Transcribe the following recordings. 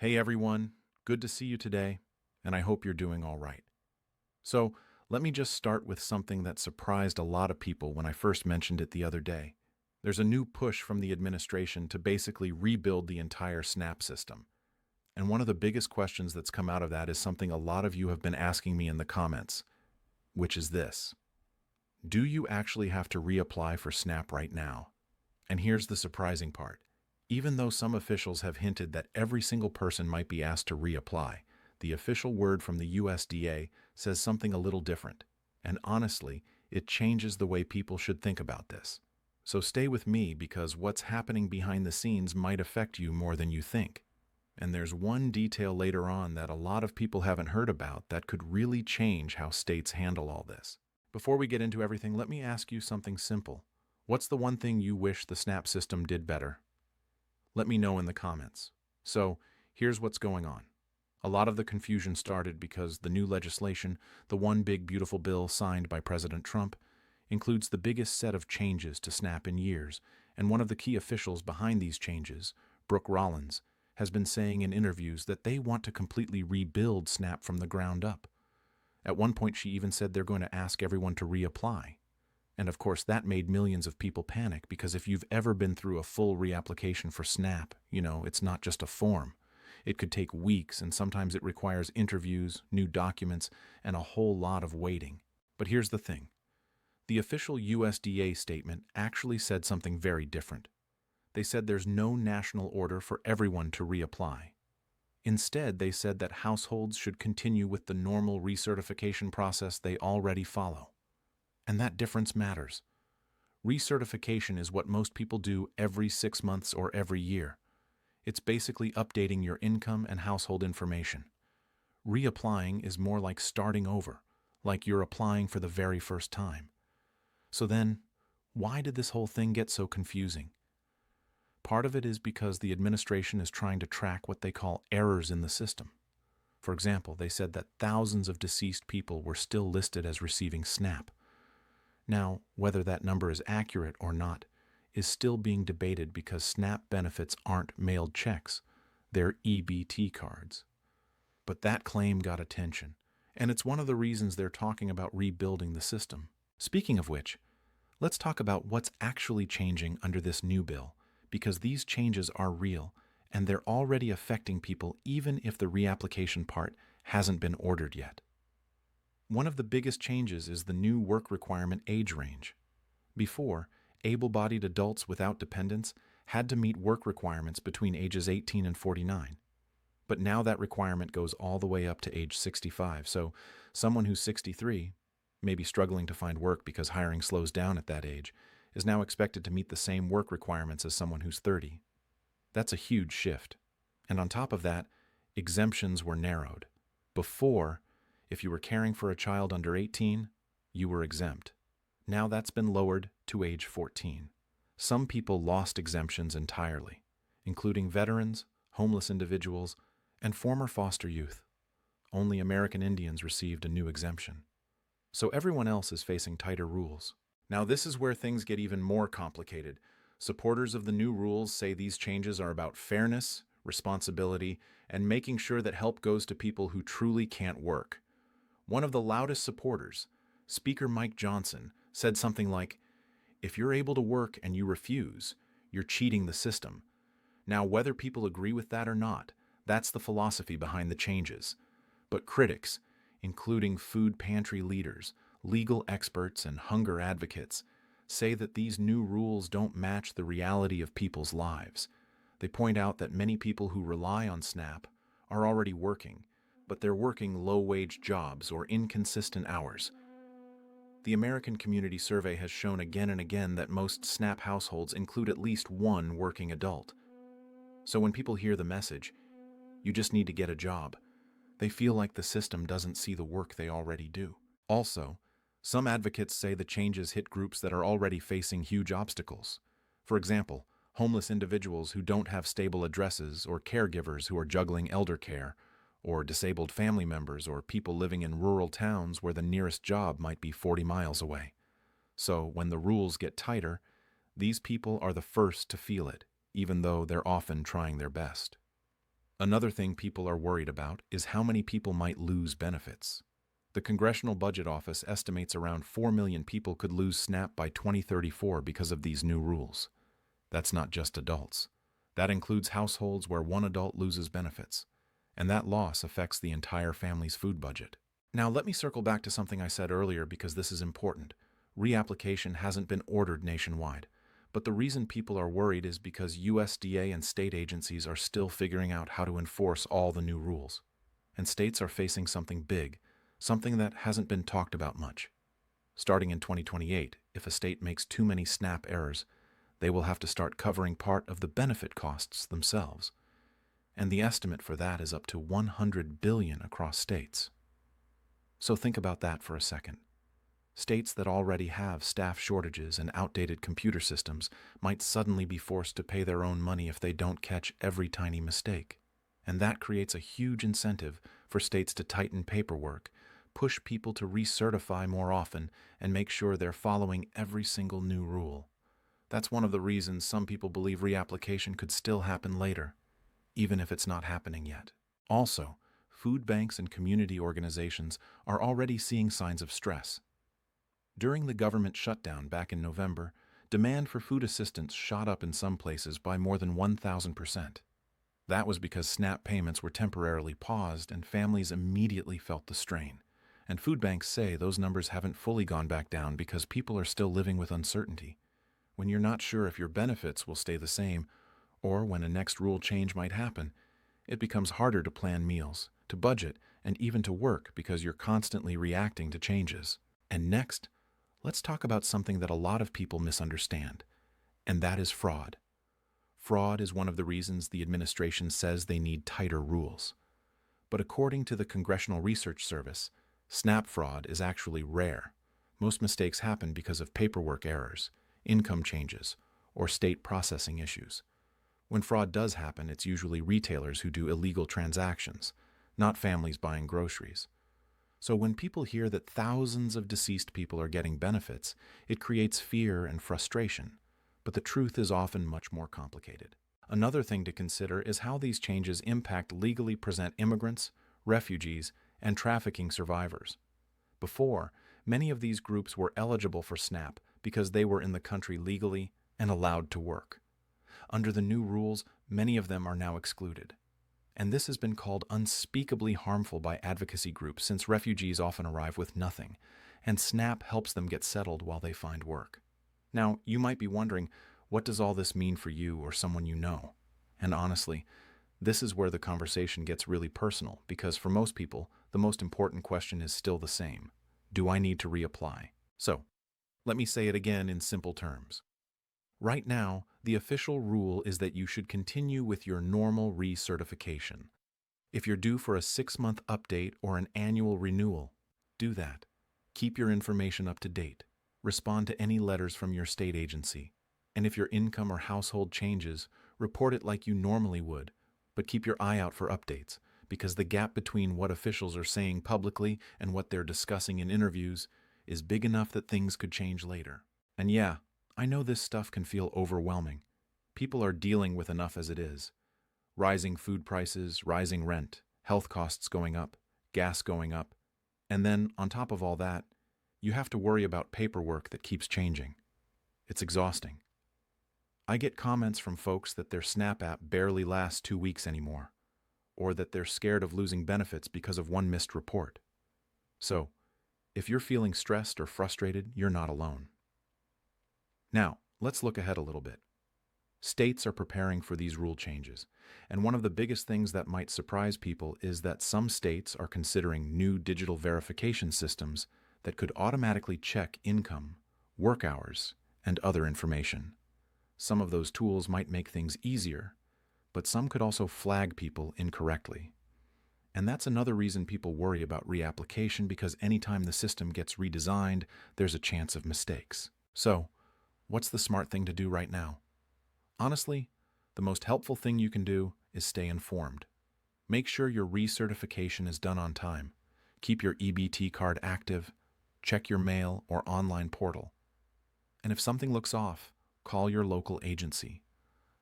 Hey everyone, good to see you today, and I hope you're doing all right. So, let me just start with something that surprised a lot of people when I first mentioned it the other day. There's a new push from the administration to basically rebuild the entire SNAP system. And one of the biggest questions that's come out of that is something a lot of you have been asking me in the comments, which is this. Do you actually have to reapply for SNAP right now? And here's the surprising part. Even though some officials have hinted that every single person might be asked to reapply, the official word from the USDA says something a little different. And honestly, it changes the way people should think about this. So stay with me because what's happening behind the scenes might affect you more than you think. And there's one detail later on that a lot of people haven't heard about that could really change how states handle all this. Before we get into everything, let me ask you something simple. What's the one thing you wish the SNAP system did better? Let me know in the comments. So, here's what's going on. A lot of the confusion started because the new legislation, the one big beautiful bill signed by President Trump, includes the biggest set of changes to SNAP in years, and one of the key officials behind these changes, Brooke Rollins, has been saying in interviews that they want to completely rebuild SNAP from the ground up. At one point, she even said they're going to ask everyone to reapply. And of course, that made millions of people panic because if you've ever been through a full reapplication for SNAP, it's not just a form. It could take weeks, and sometimes it requires interviews, new documents, and a whole lot of waiting. But here's the thing. The official USDA statement actually said something very different. They said there's no national order for everyone to reapply. Instead, they said that households should continue with the normal recertification process they already follow. And that difference matters. Recertification is what most people do every 6 months or every year. It's basically updating your income and household information. Reapplying is more like starting over, like you're applying for the very first time. So then, why did this whole thing get so confusing? Part of it is because the administration is trying to track what they call errors in the system. For example, they said that thousands of deceased people were still listed as receiving SNAP. Now, whether that number is accurate or not is still being debated because SNAP benefits aren't mailed checks, they're EBT cards. But that claim got attention, and it's one of the reasons they're talking about rebuilding the system. Speaking of which, let's talk about what's actually changing under this new bill, because these changes are real, and they're already affecting people even if the reapplication part hasn't been ordered yet. One of the biggest changes is the new work requirement age range. Before, able-bodied adults without dependents had to meet work requirements between ages 18 and 49. But now that requirement goes all the way up to age 65, so someone who's 63, maybe struggling to find work because hiring slows down at that age, is now expected to meet the same work requirements as someone who's 30. That's a huge shift. And on top of that, exemptions were narrowed. Before, if you were caring for a child under 18, you were exempt. Now that's been lowered to age 14. Some people lost exemptions entirely, including veterans, homeless individuals, and former foster youth. Only American Indians received a new exemption. So everyone else is facing tighter rules. Now this is where things get even more complicated. Supporters of the new rules say these changes are about fairness, responsibility, and making sure that help goes to people who truly can't work. One of the loudest supporters, Speaker Mike Johnson, said something like, "If you're able to work and you refuse, you're cheating the system." Now, whether people agree with that or not, that's the philosophy behind the changes. But critics, including food pantry leaders, legal experts, and hunger advocates, say that these new rules don't match the reality of people's lives. They point out that many people who rely on SNAP are already working, but they're working low-wage jobs or inconsistent hours. The American Community Survey has shown again and again that most SNAP households include at least one working adult. So when people hear the message, "You just need to get a job," they feel like the system doesn't see the work they already do. Also, some advocates say the changes hit groups that are already facing huge obstacles. For example, homeless individuals who don't have stable addresses or caregivers who are juggling elder care, or disabled family members or people living in rural towns where the nearest job might be 40 miles away. So when the rules get tighter, these people are the first to feel it, even though they're often trying their best. Another thing people are worried about is how many people might lose benefits. The Congressional Budget Office estimates around 4 million people could lose SNAP by 2034 because of these new rules. That's not just adults. That includes households where one adult loses benefits, and that loss affects the entire family's food budget. Now, let me circle back to something I said earlier because this is important. Reapplication hasn't been ordered nationwide, but the reason people are worried is because USDA and state agencies are still figuring out how to enforce all the new rules. And states are facing something big, something that hasn't been talked about much. Starting in 2028, if a state makes too many SNAP errors, they will have to start covering part of the benefit costs themselves. And the estimate for that is up to $100 billion across states. So think about that for a second. States that already have staff shortages and outdated computer systems might suddenly be forced to pay their own money if they don't catch every tiny mistake. And that creates a huge incentive for states to tighten paperwork, push people to recertify more often, and make sure they're following every single new rule. That's one of the reasons some people believe reapplication could still happen later, even if it's not happening yet. Also, food banks and community organizations are already seeing signs of stress. During the government shutdown back in November, demand for food assistance shot up in some places by more than 1,000%. That was because SNAP payments were temporarily paused and families immediately felt the strain. And food banks say those numbers haven't fully gone back down because people are still living with uncertainty. When you're not sure if your benefits will stay the same or when a next rule change might happen, it becomes harder to plan meals, to budget, and even to work because you're constantly reacting to changes. And next, let's talk about something that a lot of people misunderstand, and that is fraud. Fraud is one of the reasons the administration says they need tighter rules. But according to the Congressional Research Service, SNAP fraud is actually rare. Most mistakes happen because of paperwork errors, income changes, or state processing issues. When fraud does happen, it's usually retailers who do illegal transactions, not families buying groceries. So when people hear that thousands of deceased people are getting benefits, it creates fear and frustration. But the truth is often much more complicated. Another thing to consider is how these changes impact legally present immigrants, refugees, and trafficking survivors. Before, many of these groups were eligible for SNAP because they were in the country legally and allowed to work. Under the new rules, many of them are now excluded. And this has been called unspeakably harmful by advocacy groups since refugees often arrive with nothing, and SNAP helps them get settled while they find work. Now, you might be wondering, what does all this mean for you or someone you know? And honestly, this is where the conversation gets really personal, because for most people, the most important question is still the same. Do I need to reapply? So, let me say it again in simple terms. Right now, the official rule is that you should continue with your normal recertification. If you're due for a 6-month update or an annual renewal, do that. Keep your information up to date. Respond to any letters from your state agency. And if your income or household changes, report it like you normally would, but keep your eye out for updates, because the gap between what officials are saying publicly and what they're discussing in interviews is big enough that things could change later. And yeah, I know this stuff can feel overwhelming. People are dealing with enough as it is. Rising food prices, rising rent, health costs going up, gas going up, and then, on top of all that, you have to worry about paperwork that keeps changing. It's exhausting. I get comments from folks that their SNAP app barely lasts 2 weeks anymore, or that they're scared of losing benefits because of one missed report. So, if you're feeling stressed or frustrated, you're not alone. Now, let's look ahead a little bit. States are preparing for these rule changes, and one of the biggest things that might surprise people is that some states are considering new digital verification systems that could automatically check income, work hours, and other information. Some of those tools might make things easier, but some could also flag people incorrectly. And that's another reason people worry about reapplication, because anytime the system gets redesigned, there's a chance of mistakes. So, what's the smart thing to do right now? Honestly, the most helpful thing you can do is stay informed. Make sure your recertification is done on time. Keep your EBT card active. Check your mail or online portal. And if something looks off, call your local agency.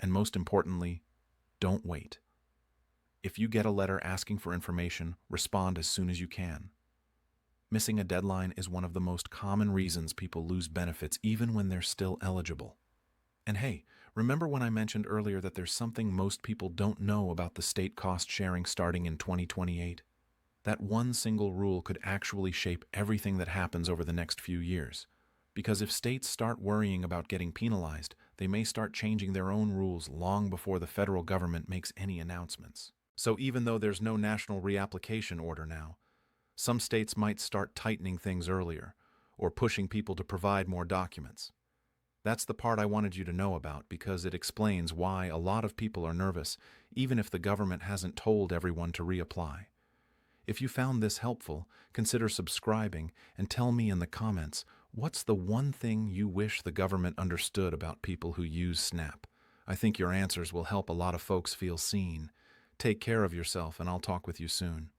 And most importantly, don't wait. If you get a letter asking for information, respond as soon as you can. Missing a deadline is one of the most common reasons people lose benefits even when they're still eligible. And hey, remember when I mentioned earlier that there's something most people don't know about the state cost sharing starting in 2028? That one single rule could actually shape everything that happens over the next few years. Because if states start worrying about getting penalized, they may start changing their own rules long before the federal government makes any announcements. So even though there's no national reapplication order now, some states might start tightening things earlier, or pushing people to provide more documents. That's the part I wanted you to know about because it explains why a lot of people are nervous, even if the government hasn't told everyone to reapply. If you found this helpful, consider subscribing and tell me in the comments, what's the one thing you wish the government understood about people who use SNAP? I think your answers will help a lot of folks feel seen. Take care of yourself, and I'll talk with you soon.